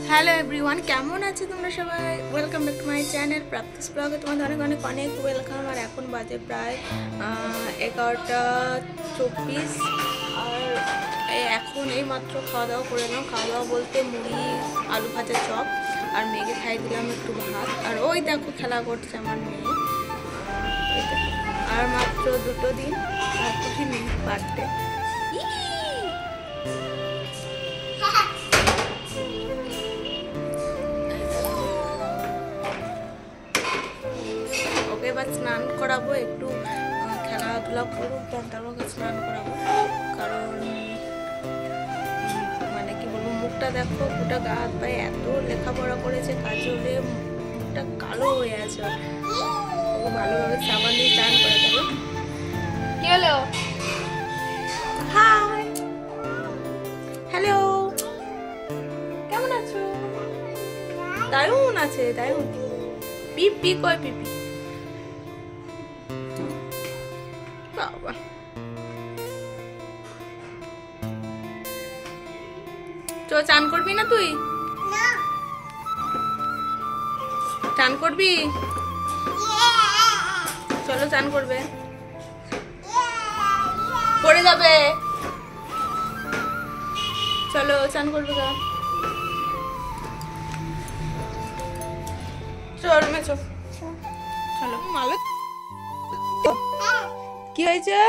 Hello everyone, কেমন আছে তোমরা সবাই? Welcome back to my channel Prapti's ব্লগে তোমাদের অনেক অনেক অনেক ওয়েলকাম। আর এখন বাজে প্রায় 11টা 24। আর এখন এই মাত্র খাওয়া দাওয়া করে নাও। খাওয়া দাওয়া বলতে মুড়ি, আলু ভাজা, চপ, আর মেয়েকে খাই দিলাম একটু ভাত। আর ওই দেখো খেলা করছে আমার মেয়ে। আর মাত্র 2 দিন, আর খুশি নেই বার্থডে। এবার স্নান করাবো, একটু খেলাধুলা করবো, তারপর স্নান করাবো। কারণ মানে কি বলবো, মুখটা দেখো, গোটা গা হাত পায়ে এত লেখাপড়া করেছে কাজলে, মুখটা কালো হয়ে আছে। ওকে ভালোভাবে সাবান দিয়ে স্নান করে দেবো। কি হলো? হাই, হ্যালো, কেমন আছো? দারুণ আছে, দারুণ। পিপি কই? পিপি বাবা, তো চান করবি না তুই? চান করবি? চলো চান করবে, পড়ে যাবে। চলো চান করবে গা। চলো চলো। মালতী, কি হয়েছে?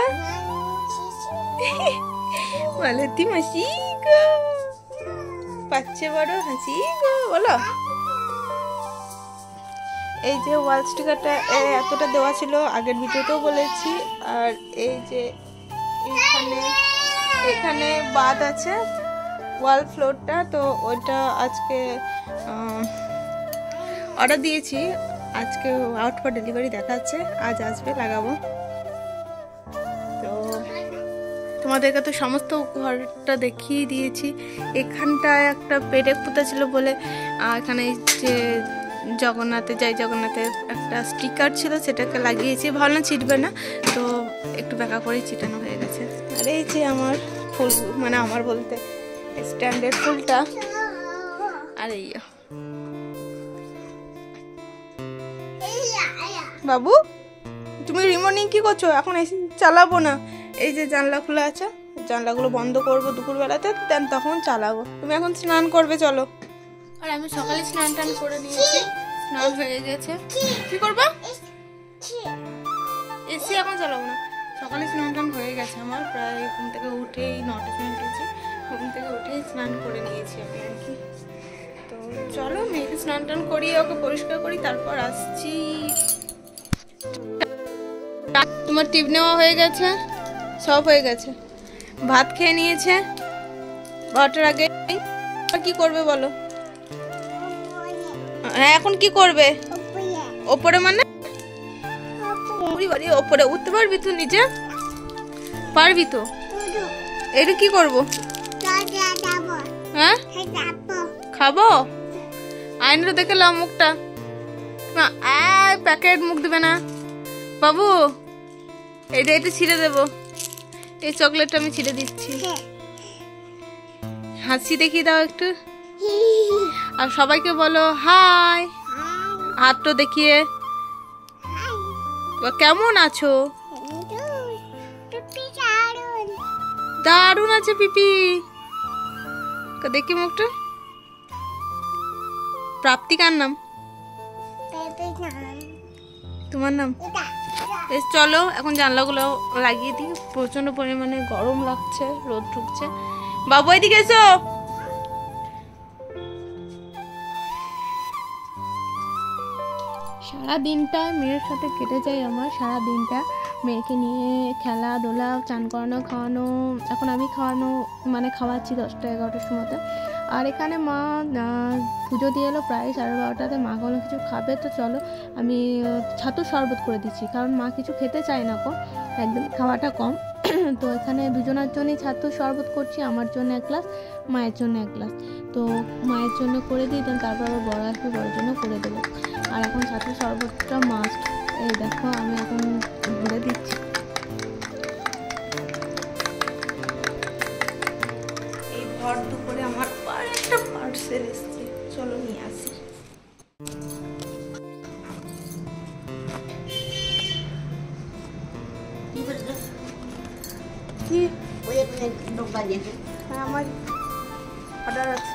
মালতী মাসি গো, পাচ্ছে বড় হাসি গো, বলো। এই যে ওয়াল স্টিকারটা এতটা দেওয়া ছিল, আগের ভিডিওতেও বলেছি। আর এই যে এখানে বাদ আছে ওয়াল ফ্লোরটা, তো ওইটা আজকে অর্ডার দিয়েছি। আজকে আউট ফর ডেলিভারি দেখাচ্ছে, আজ আসবে, লাগাবো। তো তোমাদেরকে তো সমস্ত ঘরটা দেখিয়ে দিয়েছি। এখানটায় একটা পেরেক পোতা ছিল বলে এখানে যে জগন্নাথের একটা স্টিকার ছিল, সেটাকে লাগিয়েছি। ভালো ছিটবে না, তো একটু ব্যাকা করে ছিটানো হয়ে গেছে। আর এই যে আমার ফুল, মানে আমার বলতে স্ট্যান্ডার্ড ফুলটা। আর এই বাবু, তুমি রিমোট নিয়ে কি করছো? এখন এসে চালাবো না। এই যে জানলা খোলা আছে, জানলাগুলো বন্ধ করবো দুপুরবেলাতে, দেন তখন চালাবো। তুমি এখন স্নান করবে, চলো। আর আমি সকালে স্নান টান করে নিয়েছি, স্নান হয়ে গেছে। কি করবো? এসি এখন চালাবো না। সকালে স্নান টান হয়ে গেছে আমার, প্রায় ঘুম থেকে উঠেই 9টার সময় উঠেছি। ঘুম থেকে উঠেই স্নান করে নিয়েছি আমি আর কি। তো চলো মেয়েকে স্নান টান করিয়ে ওকে পরিষ্কার করি, তারপর আসছি। তোমার টিপ নেওয়া হয়ে গেছে, সব হয়ে গেছে, ভাত খেয়ে নিয়েছে। ভাতের আগে কি করবে বলো? হ্যাঁ, এখন কি করবে? ওপরে মানে ওপরে উঠতে পারবি তো? নিচে পারবি তো? এটা কি করবো? হ্যাঁ, খাবো। আইনটা দেখে লাও মুখটা, প্যাকেট মুখ দেবে না বাবু। এটা ছিঁড়ে দেবো, এই চকলেটটা আমি ছিঁড়ে দিচ্ছি। হাসি দেখিয়ে দাও একটু, আর সবাইকে বলো হাই, হাতটা দেখিয়ে। কেমন আছো? দারুণ আছে পিপি, দেখি মুখটা। প্রাপ্তি কার নাম? তোমার নাম? বেশ, চলো এখন জানলাগুলো লাগিয়ে দিই। প্রচন্ড পরিমাণে গরম লাগছে, রোদ ঢুকছে। বাবু এদিকে এসো। সারা দিনটা মেয়ের সাথে কেটে যায় আমার। সারা দিনটা মেয়েকে নিয়ে খেলাধুলা, চান করানো, খাওয়ানো। এখন আমি খাওয়াচ্ছি 10টা-11টার সময়তে। আর এখানে মা পুজো দিয়ে এলো প্রায় 12:30টাতে। মা কোনো কিছু খাবে, তো চলো আমি ছাতুর শরবত করে দিচ্ছি, কারণ মা কিছু খেতে চায় না, একদম খাওয়াটা কম। তো এখানে দুজনের জন্যই ছাতুর শরবত করছি, আমার জন্য 1 গ্লাস, মায়ের জন্য 1 গ্লাস। তো মায়ের জন্য করে দিই, দেন তারপর আবার বড় আসবে, বড়োর জন্য করে দেবো। আর এখন ছাতুর শরবতটা মাস্ট। এই দেখো আমি এখন ভরে দিচ্ছি। এই ভর দুপুরে আমার একটা পার্সেল এসেছে, চলো নিয়ে আসি। কি আমার অর্ডার আছে।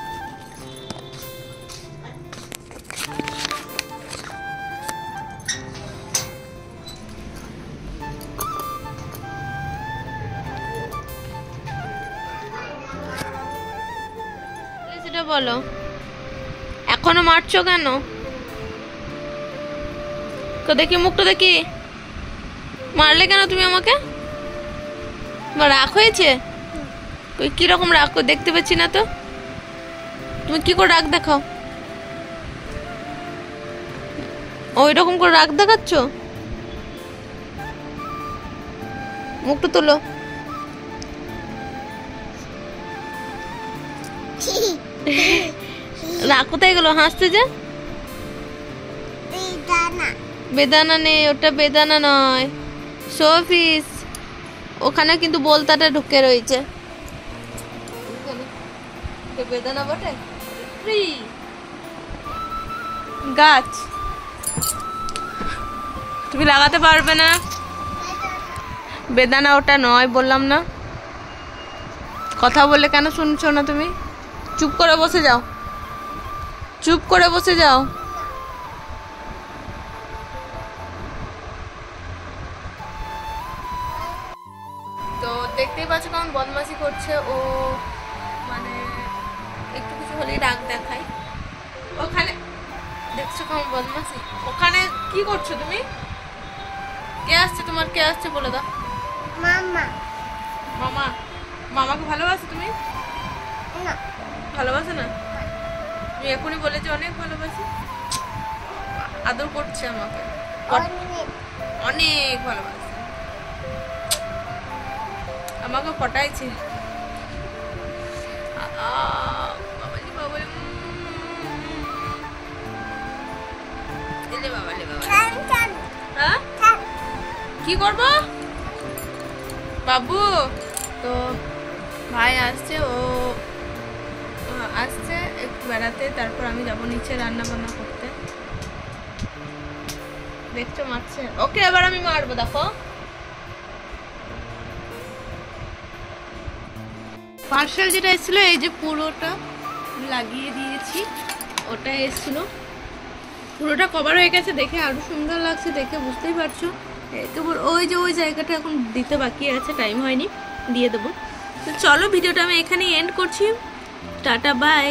সেটা বলো, এখনো মারছো কেন? দেখি মুখটা দেখি, মারলে কেন তুমি আমাকে? রাগ হয়েছে? কিরকম রাগ দেখতে পাচ্ছি না তো, তুমি কি করে রাগ দেখাও? ওই রকম করে রাগ দেখাচ্ছ, মুখটা তোলো। রাগ কোথায় গেল? হাসতে যে বেদানা নেই, ওটা বেদানা নয়, শোপিস। ওখানে কিন্তু বলতাটা ঢুকে রয়েছে। বেদানা বটে, গাছ তুমি লাগাতে পারবে না। বেদানা ওটা নয়, বললাম না। কথা বললে কেন শুনছো না তুমি? চুপ করে বসে যাও, চুপ করে বসে যাও। তো দেখতেই পাচ্ছ কেমন বদমাশি করছে ও, মানে একটু কিছু হলেই রাগ দেখায়। ওখানে দেখছো কেমন বদমাশি? ওখানে কি করছো তুমি? কে আসছে তোমার? কে আসছে বলে দাও। মামা। মামা? মামাকে ভালোবাসো তুমি? না ভালোবাসে না। তুমি এখনই বলে যে অনেক ভালোবাসি। আদর করছে আমাকে, অনেক ভালোবাসে, আমাকে পটাইছে। কি করবো বাবু? তো ভাই আসছে, ও আসছে একটু বেড়াতে, তারপর আমি যাবো নিচে রান্না বান্না করতে। দেখছো মারছে ওকে, এবার আমি মারবো, দেখো। পার্সেল যেটা এসেছিল, এই যে পুরোটা লাগিয়ে দিয়েছি, ওটা এসেছিল, পুরোটা কভার হয়ে গেছে। দেখে আরো সুন্দর লাগছে, দেখে বুঝতেই পারছো। কেবল ওই যে ওই জায়গাটা এখন দিতে বাকি আছে, টাইম হয়নি, দিয়ে দেবো। তো চলো ভিডিওটা আমি এখানেই এন্ড করছি। Tata bye.